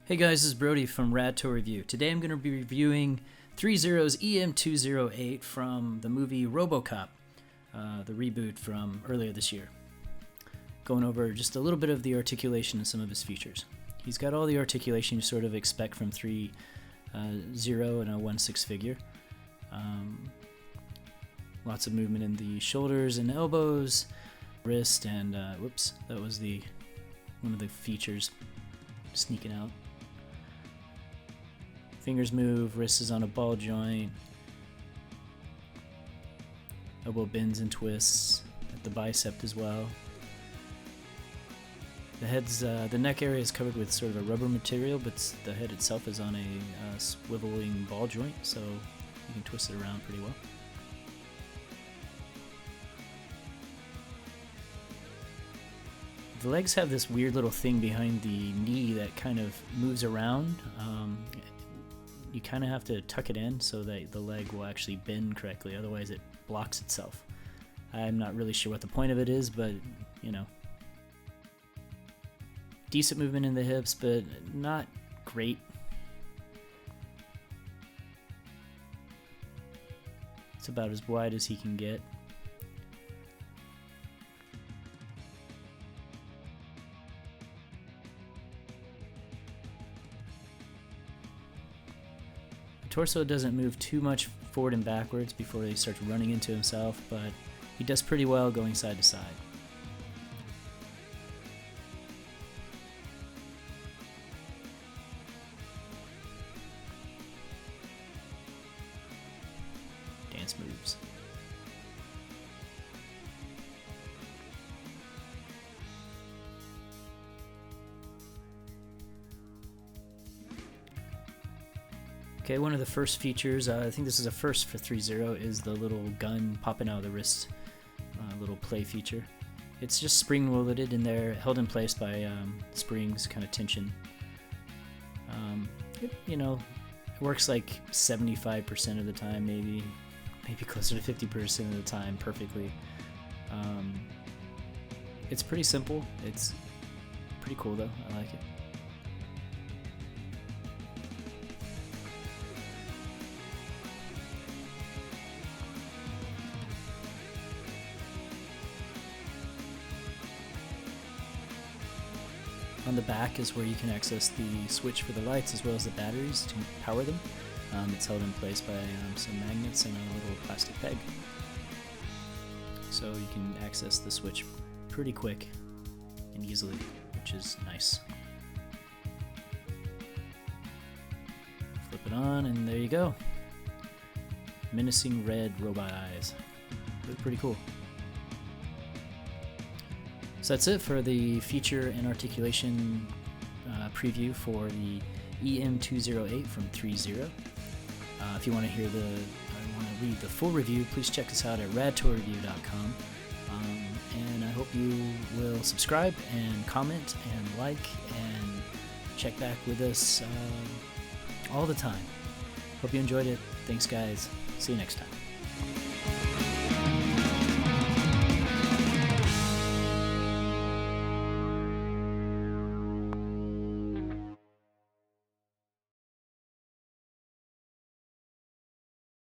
Hey guys, this is Brody from Rad Tour Review. Today I'm going to be reviewing ThreeZero's EM208 from the movie Robocop, the reboot from earlier this year. Going over just a little bit of the articulation and some of his features. He's got all the articulation you sort of expect from ThreeZero and a 1/6 figure. Lots of movement in the shoulders and elbows, wrist, and whoops, that was one of the features sneaking out. Fingers move, wrist is on a ball joint, elbow bends and twists at the bicep as well. The neck area is covered with sort of a rubber material, but the head itself is on a swiveling ball joint, so you can twist it around pretty well. The legs have this weird little thing behind the knee that kind of moves around. You kind of have to tuck it in so that the leg will actually bend correctly, otherwise it blocks itself. I'm not really sure what the point of it is, but you know. Decent movement in the hips, but not great. It's about as wide as he can get. Torso doesn't move too much forward and backwards before he starts running into himself, but he does pretty well going side to side. Dance moves. Okay, one of the first features, I think this is a first for ThreeZero, is the little gun popping out of the wrist, little play feature. It's just spring-loaded in there, held in place by springs, kind of tension. It works like 75% of the time, maybe closer to 50% of the time perfectly. It's pretty simple. It's pretty cool though. I like it. On the back is where you can access the switch for the lights as well as the batteries to power them. It's held in place by some magnets and a little plastic peg. So you can access the switch pretty quick and easily, which is nice. Flip it on and there you go. Menacing red robot eyes. Look pretty cool. So that's it for the feature and articulation preview for the EM208 from ThreeZero. If you want to read the full review, please check us out at radtourreview.com. And I hope you will subscribe and comment and like and check back with us all the time. Hope you enjoyed it. Thanks guys. See you next time.